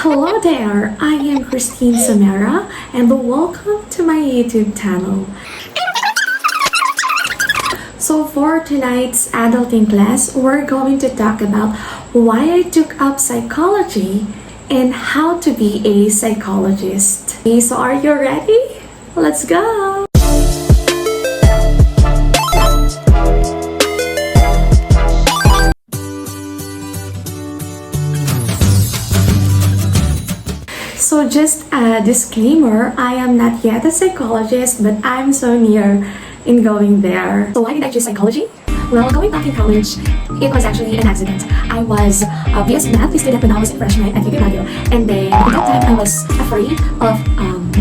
Hello there, I am Christine Samara and welcome to my YouTube channel. So for tonight's adulting class, we're going to talk about why I took up psychology and how to be a psychologist. Okay, so are you ready? Let's go! So just a disclaimer, I am not yet a psychologist, but I'm so near in going there. So why did I choose psychology? Well, going back in college, it was actually an accident. I was a BS math student when I was a freshman at CHIKA, and then at that time I was afraid of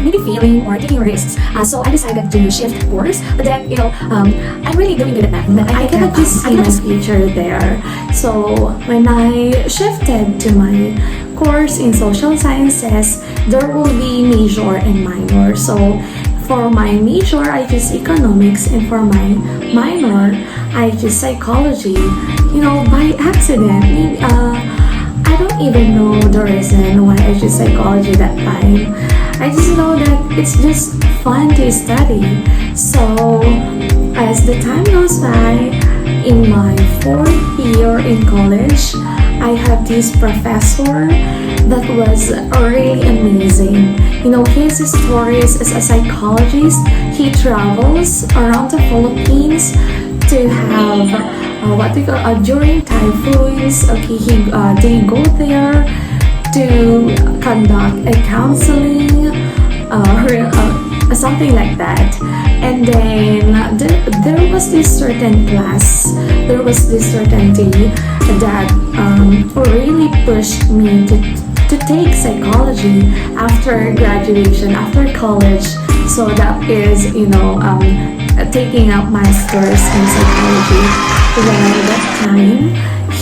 maybe failing or taking risks. So I decided to shift course, but then, I'm really doing good at math, but I cannot just see my future there. So when I shifted to my course in social sciences, there will be major and minor. So for my major, I choose economics, and for my minor, I choose psychology. By accident. I don't even know the reason why I choose psychology that time. I just know that it's just fun to study. So as the time goes by, in my 4th year in college, I have this professor that was really amazing. His stories as a psychologist, he travels around the Philippines to have during typhoons. They go there to conduct a counseling, something like that. And then there was this certain class, there was this certain day that really pushed me to take psychology after graduation, after college. So that is, taking up masters in psychology. When at that time,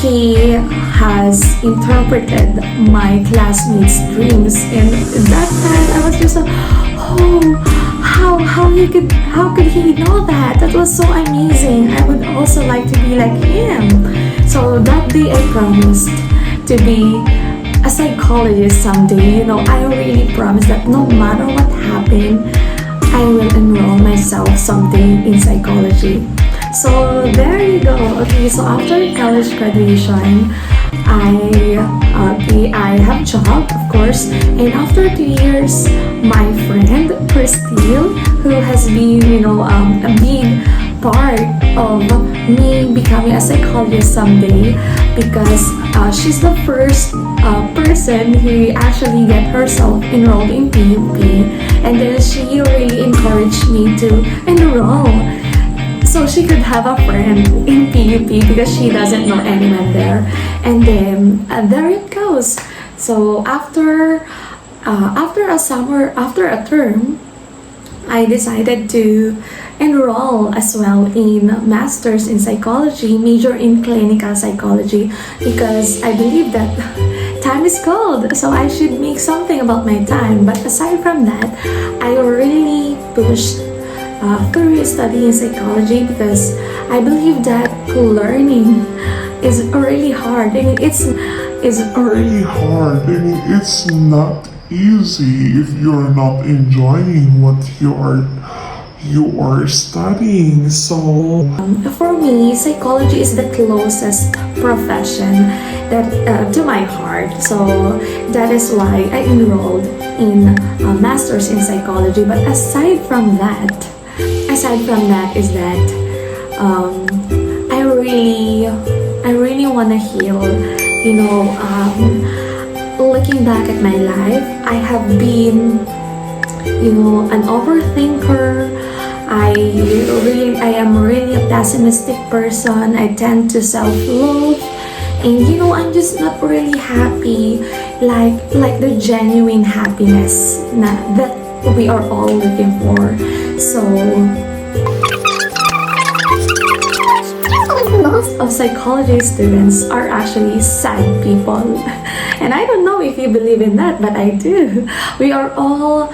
he has interpreted my classmates' dreams, and at that time I was just how could he know that? That was so amazing. I would also like to be like him. So that day I promised to be a psychologist someday. I really promised that no matter what happened, I will enroll myself someday in psychology. So there you go. Okay, so after college graduation, I have job, of course, and after 2 years, my friend Christine, who has been a big part of me becoming a psychologist someday, because she's the first person who actually get herself enrolled in PUP, and then she really encouraged me to enroll so she could have a friend in PUP because she doesn't know anyone there. And then there it goes. So after a term, I decided to enroll as well in Masters in Psychology, major in Clinical Psychology, because I believe that time is gold, so I should make something about my time. But aside from that, I really pushed career study in psychology because I believe that learning is really hard. It's really hard, and it's not easy if you're not enjoying what you are studying. So for me, psychology is the closest profession that to my heart. So that is why I enrolled in Masters in Psychology. But aside from that is that I really want to heal. Looking back at my life, I have been an overthinker. I am really a pessimistic person. I tend to self-loathe, and I'm just not really happy, like the genuine happiness that we are all looking for. So most of psychology students are actually sad people. And I don't know if you believe in that, but I do. We are all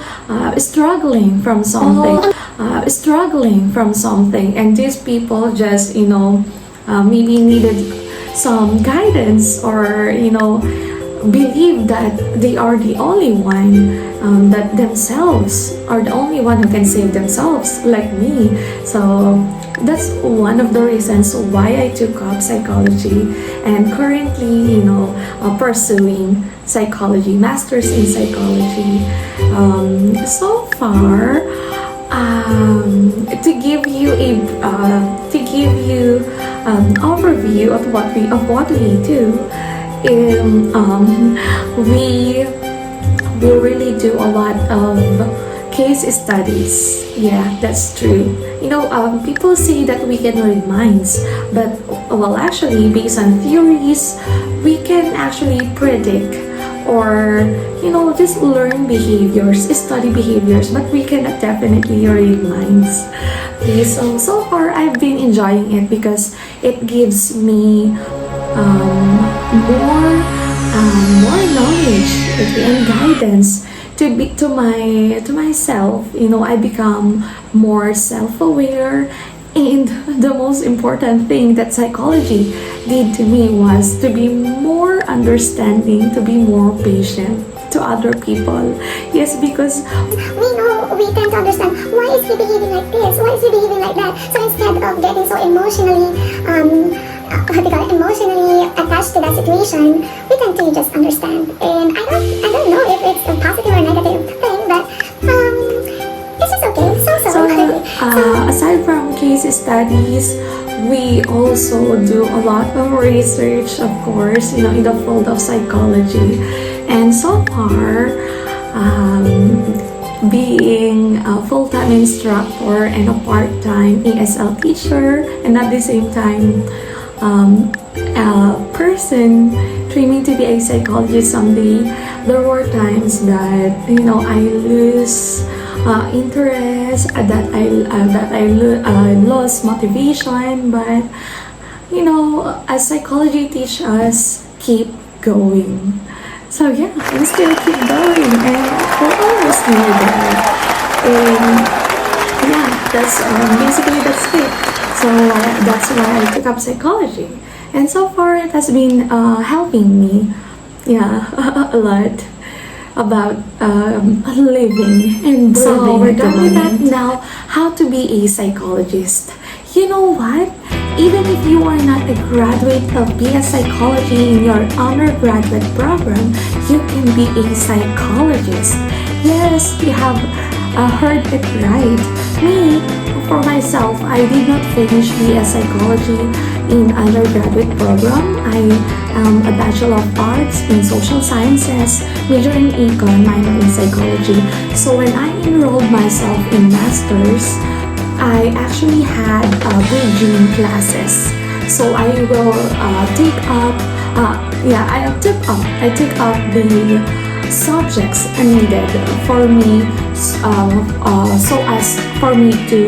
struggling from something. And these people just, maybe needed some guidance, or believe that they are the only one, that themselves are the only one who can save themselves, like me. So that's one of the reasons why I took up psychology, and currently, pursuing psychology, master's in psychology. So far, to give you an overview of what we do. We really do a lot of case studies. Yeah, that's true. People say that we can read minds, but actually, based on theories, we can actually predict or just learn behaviors, study behaviors, but we cannot definitely read minds. Okay, so far I've been enjoying it because it gives me more knowledge, okay, and guidance to myself. I become more self-aware, and the most important thing that psychology did to me was to be more understanding, to be more patient to other people. Yes, because we tend to understand why is he behaving like this, why is he behaving like that. So instead of getting so emotionally emotionally attached to that situation, we tend to just understand. And I don't know if it's a positive or negative thing, but it's just okay. So aside from case studies, we also do a lot of research, of course, in the field of psychology. And so far, being a full-time instructor and a part-time ESL teacher, and at the same time, a person dreaming to be a psychologist someday, there were times that I lose interest, that I lost motivation, but as psychology teaches us, keep going. So yeah, we still keep going, and we're almost near there. And yeah, that's it. So that's why I took up psychology, and so far it has been helping me, a lot about living and breathing. So we're done with that now. How to be a psychologist? You know what? Even if you are not a graduate of Psychology in your undergraduate program, you can be a psychologist. Yes, you have heard it right. Me, for myself, I did not finish Psychology in undergraduate program. I am a Bachelor of Arts in Social Sciences, major in Econ, minor in Psychology. So when I enrolled myself in Masters, I actually had bridging classes. So I will I took up the subjects needed for me, so as for me to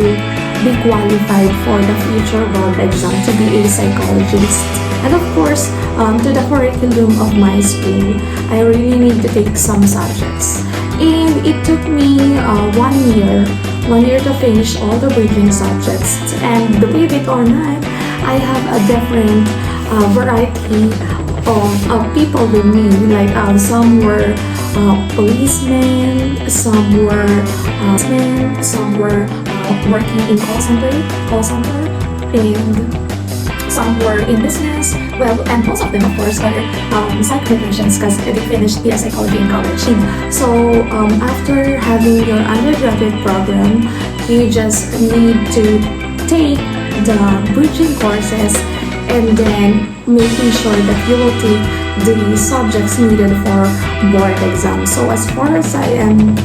be qualified for the future board exam to be a psychologist. And of course, to the curriculum of my school, I really need to take some subjects. And it took me 1 year to finish all the bridging subjects. And believe it or not, I have a different variety of people with me. Like some were policemen, some were working in call center, and some were in business. Well, and most of them, of course, are psychologists because they finished psychology in college. So after having your undergraduate program, you just need to take the bridging courses and then making sure that you will take the subjects needed for board exam. So as far as I am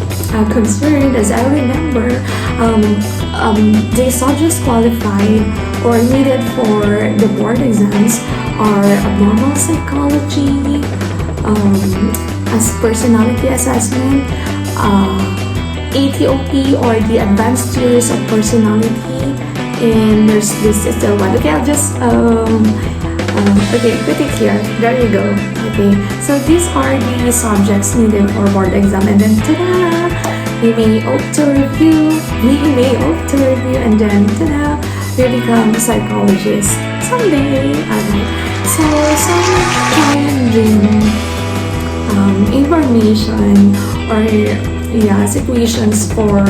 concerned, as I remember, the subjects qualified or needed for the board exams are abnormal psychology, as personality assessment, ATOP or the advanced theories of personality, and there's this still one. Okay, I'll just put it here. There you go. Okay, so these are the subjects needed for board exam, and then ta-da! We may opt to review, and then ta-da! We become psychologists someday. So some can dream information or situations for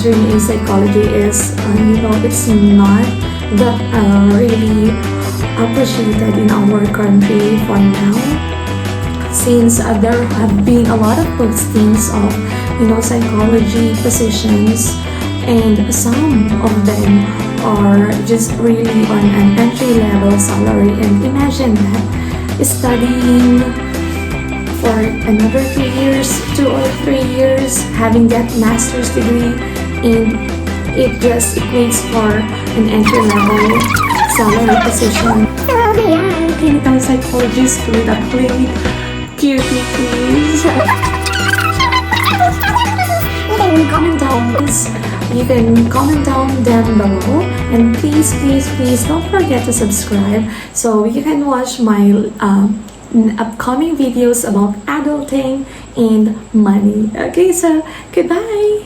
journey in psychology is it's not that really appreciated in our country for now, since there have been a lot of postings of psychology positions, and some of them are just really on an entry-level salary. And imagine that, studying for another 2 years, 2 or 3 years, having that master's degree, and it just equates for an entry-level salary position. So, yeah. Clinical psychologist with a clinic, cutie please. You can comment down below, and please don't forget to subscribe so you can watch my upcoming videos about adulting and money. Okay, so goodbye.